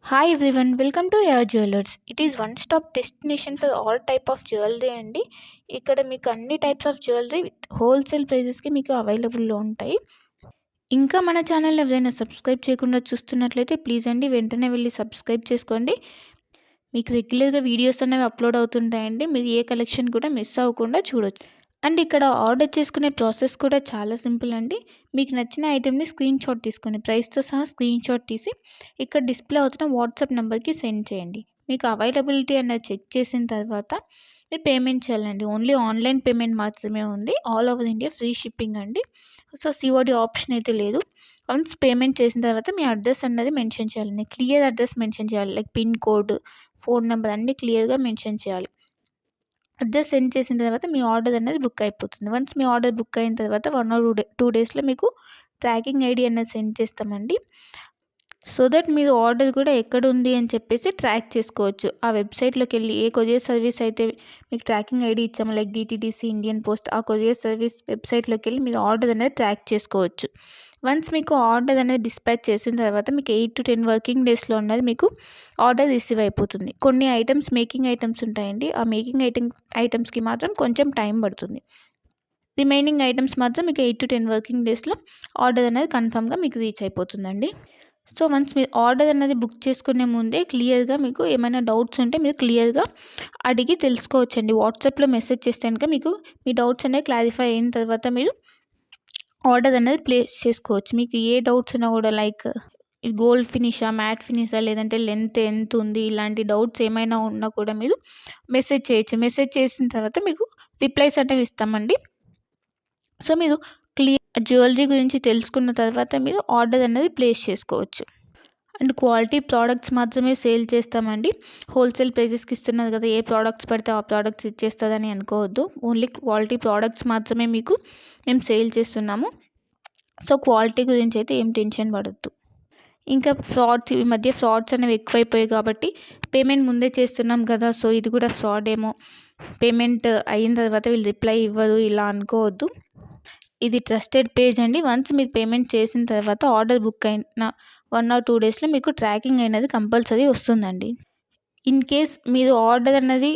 Hi everyone, welcome to your jewellers. It is one stop destination for all type of jewellery అండి. ఇక్కడ మీకు అన్ని types of jewellery with wholesale ప్రైజెస్కి మీకు అవైలబుల్లో ఉంటాయి. ఇంకా మన ఛానల్ ఎవరైనా సబ్స్క్రైబ్ చేయకుండా చూస్తున్నట్లయితే ప్లీజ్ అండి వెంటనే వెళ్ళి సబ్స్క్రైబ్ చేసుకోండి. మీకు రెగ్యులర్గా వీడియోస్ అనేవి అప్లోడ్ అవుతుంటాయండి. మీరు ఏ కలెక్షన్ కూడా మిస్ అవ్వకుండా చూడొచ్చు. అండ్ ఇక్కడ ఆర్డర్ చేసుకునే ప్రాసెస్ కూడా చాలా సింపుల్ అండి. మీకు నచ్చిన ఐటెంని స్క్రీన్ షాట్ తీసుకొని ప్రైస్తో సహా స్క్రీన్ షాట్ తీసి ఇక్కడ డిస్ప్లే అవుతున్న వాట్సాప్ నెంబర్కి సెండ్ చేయండి. మీకు అవైలబిలిటీ అన్నది చెక్ చేసిన తర్వాత మీరు పేమెంట్ చేయాలండి. ఓన్లీ ఆన్లైన్ పేమెంట్ మాత్రమే ఉంది. All over India free shipping అండి. సో సిఓడి ఆప్షన్ అయితే లేదు. వన్స్ పేమెంట్ చేసిన తర్వాత మీ అడ్రస్ అన్నది మెన్షన్ చేయాలండి. క్లియర్ అడ్రస్ మెన్షన్ చేయాలి. Like pin code, phone number అన్నీ క్లియర్గా మెన్షన్ చేయాలి. అడ్రస్ సెండ్ చేసిన తర్వాత మీ ఆర్డర్ అనేది బుక్ అయిపోతుంది. వన్స్ మీ ఆర్డర్ బుక్ అయిన తర్వాత 1 or 2 డేస్లో మీకు ట్రాకింగ్ ఐడి అనేది సెండ్ చేస్తామండి. సో దట్ మీరు ఆర్డర్ కూడా ఎక్కడ ఉంది అని చెప్పేసి ట్రాక్ చేసుకోవచ్చు. ఆ వెబ్సైట్లోకి వెళ్ళి ఏ కొరియర్ సర్వీస్ అయితే మీకు ట్రాకింగ్ ఐడి ఇచ్చామో లైక్ డిటీడీసీ, ఇండియన్ పోస్ట్, ఆ కొరియర్ సర్వీస్ వెబ్సైట్లోకి వెళ్ళి మీరు ఆర్డర్ అనేది ట్రాక్ చేసుకోవచ్చు. వన్స్ మీకు ఆర్డర్ అనేది డిస్పాచ్ చేసిన తర్వాత మీకు 8 to 10 వర్కింగ్ డేస్లో ఉన్నది మీకు ఆర్డర్ రిసీవ్ అయిపోతుంది. కొన్ని ఐటమ్స్ మేకింగ్ ఐటమ్స్ ఉంటాయండి. ఆ మేకింగ్ ఐటమ్స్కి మాత్రం కొంచెం టైం పడుతుంది. రిమైనింగ్ ఐటమ్స్ మాత్రం మీకు 8 to 10 వర్కింగ్ డేస్లో ఆర్డర్ అనేది కన్ఫామ్గా మీకు రీచ్ అయిపోతుందండి. సో వన్స్ మీరు ఆర్డర్ అనేది బుక్ చేసుకునే ముందే క్లియర్గా మీకు ఏమైనా డౌట్స్ ఉంటే మీరు క్లియర్గా అడిగి తెలుసుకోవచ్చండి. వాట్సాప్లో మెసేజ్ చేస్తే కనుక మీకు మీ డౌట్స్ అనేవి క్లారిఫై అయిన తర్వాత మీరు ఆర్డర్ అనేది ప్లేస్ చేసుకోవచ్చు. మీకు ఏ డౌట్స్ ఉన్నా కూడా లైక్ గోల్డ్ ఫినిషా, మ్యాట్ ఫినిషా, లేదంటే లెంత్ ఎంత ఉంది, ఇలాంటి డౌట్స్ ఏమైనా ఉన్నా కూడా మీరు మెసేజ్ చేయొచ్చు. మెసేజ్ చేసిన తర్వాత మీకు రిప్లైస్ అనేవి ఇస్తామండి. సో మీరు జ్యువెలరీ గురించి తెలుసుకున్న తర్వాత మీరు ఆర్డర్ అనేది ప్లేస్ చేసుకోవచ్చు. అండ్ క్వాలిటీ ప్రోడక్ట్స్ మాత్రమే సేల్ చేస్తామండి. హోల్సేల్ ప్రైజెస్కి ఇస్తున్నారు కదా, ఏ ప్రోడక్ట్స్ పడితే ఆ ప్రోడక్ట్స్ ఇచ్చేస్తుందని అనుకోవద్దు. ఓన్లీ క్వాలిటీ ప్రోడక్ట్స్ మాత్రమే మీకు మేము సేల్ చేస్తున్నాము. సో క్వాలిటీ గురించి అయితే ఏం టెన్షన్ పడద్దు. ఇంకా ఈ మధ్య ఫ్రాడ్స్ అనేవి ఎక్కువైపోయాయి కాబట్టి పేమెంట్ ముందే చేస్తున్నాం కదా, సో ఇది కూడా ఫ్రాడ్ ఏమో, పేమెంట్ అయిన తర్వాత వీళ్ళు రిప్లై ఇవ్వరు ఇలా అనుకోవద్దు. ఇది ట్రస్టెడ్ పేజ్ అండి. వన్స్ మీరు పేమెంట్ చేసిన తర్వాత ఆర్డర్ బుక్ అయిన 1 or 2 డేస్లో మీకు ట్రాకింగ్ అనేది కంపల్సరీ వస్తుందండి. ఇన్ కేస్ మీరు ఆర్డర్ అన్నది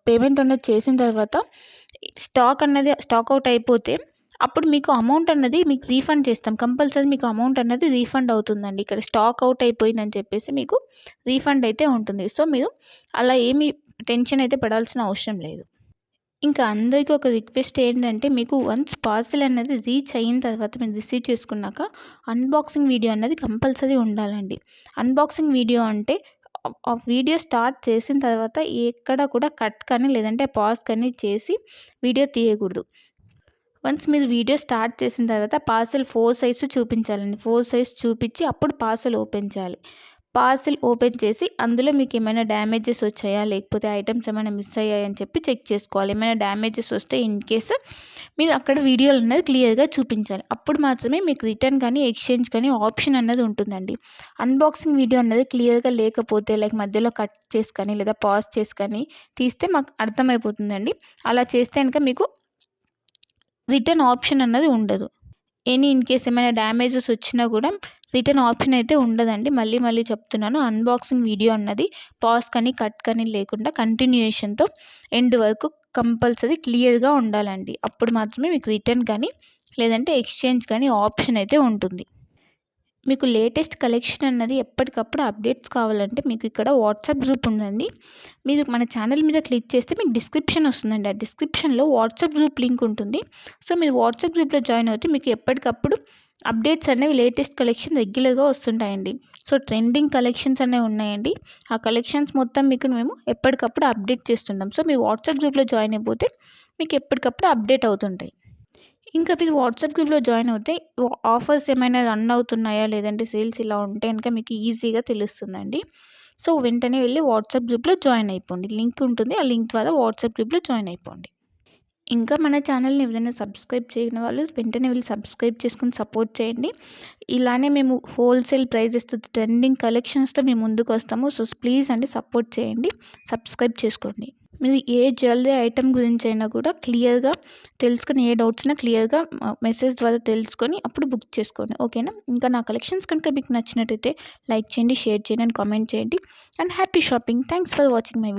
పేమెంట్ అనేది చేసిన తర్వాత స్టాక్ అవుట్ అయిపోతే అప్పుడు మీకు అమౌంట్ అన్నది మీకు రీఫండ్ చేస్తాం. కంపల్సరీ మీకు అమౌంట్ అన్నది రీఫండ్ అవుతుందండి. ఇక్కడ స్టాక్ అవుట్ అయిపోయిందని చెప్పేసి మీకు రీఫండ్ అయితే ఉంటుంది. సో మీరు అలా ఏమీ టెన్షన్ అయితే పడాల్సిన అవసరం లేదు. ఇంకా అందరికీ ఒక రిక్వెస్ట్ ఏంటంటే, మీకు వన్స్ పార్సెల్ అనేది రీచ్ అయిన తర్వాత మీరు రిసీవ్ చేసుకున్నాక అన్బాక్సింగ్ వీడియో అన్నది కంపల్సరీ ఉండాలండి. అన్బాక్సింగ్ వీడియో అంటే ఆ వీడియో స్టార్ట్ చేసిన తర్వాత ఎక్కడ కూడా కట్ కానీ లేదంటే పాజ్ కానీ చేసి వీడియో తీయకూడదు. వన్స్ మీరు వీడియో స్టార్ట్ చేసిన తర్వాత పార్సెల్ 4 సైజ్ చూపించాలండి. 4 సైజ్ చూపించి అప్పుడు పార్సెల్ ఓపెన్ చేయాలి. పార్సెల్ ఓపెన్ చేసి అందులో మీకు ఏమైనా డ్యామేజెస్ వచ్చాయా, లేకపోతే ఐటమ్స్ ఏమైనా మిస్ అయ్యాయని చెప్పి చెక్ చేసుకోవాలి. ఏమైనా డ్యామేజెస్ వస్తే ఇన్ కేస్ మీరు అక్కడ వీడియోలు అనేది క్లియర్గా చూపించాలి. అప్పుడు మాత్రమే మీకు రిటర్న్ కానీ ఎక్స్చేంజ్ కానీ ఆప్షన్ అన్నది ఉంటుందండి. అన్బాక్సింగ్ వీడియో అన్నది క్లియర్గా లేకపోతే లైక్ మధ్యలో కట్ చేసి కానీ లేదా పాజ్ చేసి కానీ తీస్తే మాకు అర్థమైపోతుందండి. అలా చేస్తే కనుక మీకు రిటర్న్ ఆప్షన్ అన్నది ఉండదు. ఇన్ కేస్ ఏమైనా డ్యామేజెస్ వచ్చినా కూడా రిటర్న్ ఆప్షన్ అయితే ఉండదండి. మళ్ళీ చెప్తున్నాను, అన్బాక్సింగ్ వీడియో అన్నది పాజ్ కానీ కట్ కానీ లేకుండా కంటిన్యూయేషన్తో ఎండ్ వరకు కంపల్సరీ క్లియర్గా ఉండాలండి. అప్పుడు మాత్రమే మీకు రిటర్న్ కానీ లేదంటే ఎక్స్చేంజ్ కానీ ఆప్షన్ అయితే ఉంటుంది. మీకు లేటెస్ట్ కలెక్షన్ అన్నది ఎప్పటికప్పుడు అప్డేట్స్ కావాలంటే మీకు ఇక్కడ వాట్సాప్ గ్రూప్ ఉందండి. మీరు మన ఛానల్ మీద క్లిక్ చేస్తే మీకు డిస్క్రిప్షన్ వస్తుందండి. ఆ డిస్క్రిప్షన్లో వాట్సాప్ గ్రూప్ లింక్ ఉంటుంది. సో మీరు వాట్సాప్ గ్రూప్లో జాయిన్ అవుతే మీకు ఎప్పటికప్పుడు అప్డేట్స్ అనేవి లేటెస్ట్ కలెక్షన్ రెగ్యులర్గా వస్తుంటాయండి. సో ట్రెండింగ్ కలెక్షన్స్ అనేవి ఉన్నాయండి. ఆ కలెక్షన్స్ మొత్తం మీకు మేము ఎప్పటికప్పుడు అప్డేట్ చేస్తుంటాం. సో మీరు వాట్సాప్ గ్రూప్లో జాయిన్ అయిపోతే మీకు ఎప్పటికప్పుడు అప్డేట్ అవుతుంటాయి. ఇంకా మీరు వాట్సాప్ గ్రూప్లో జాయిన్ అవుతే ఆఫర్స్ ఏమైనా రన్ అవుతున్నాయా, లేదంటే సేల్స్ ఇలా ఉంటే కనుక మీకు ఈజీగా తెలుస్తుందండి. సో వెంటనే వెళ్ళి వాట్సాప్ గ్రూప్లో జాయిన్ అయిపోండి. లింక్ ఉంటుంది, ఆ లింక్ ద్వారా వాట్సాప్ గ్రూప్లో జాయిన్ అయిపోండి. ఇంకా మన ఛానల్ని ఎవరైనా సబ్స్క్రైబ్ చేయని వాళ్ళు వెంటనే వెళ్ళి సబ్స్క్రైబ్ చేసుకుని సపోర్ట్ చేయండి. ఇలానే మేము హోల్సేల్ ప్రైజెస్తో ట్రెండింగ్ కలెక్షన్స్తో మేము ముందుకు వస్తాము. సో ప్లీజ్ అండి సపోర్ట్ చేయండి, సబ్స్క్రైబ్ చేసుకోండి. మీరు ఏ జ్యువెలరీ ఐటెం గురించి అయినా కూడా క్లియర్గా తెలుసుకొని, ఏ డౌట్స్ ఉన్నా క్లియర్గా మెసేజ్ ద్వారా తెలుసుకొని అప్పుడు బుక్ చేసుకోండి. ఓకేనా? ఇంకా నా కలెక్షన్స్ కనుక మీకు నచ్చినట్టయితే లైక్ చేయండి, షేర్ చేయండి అండ్ కామెంట్ చేయండి. And happy shopping. Thanks for watching my video.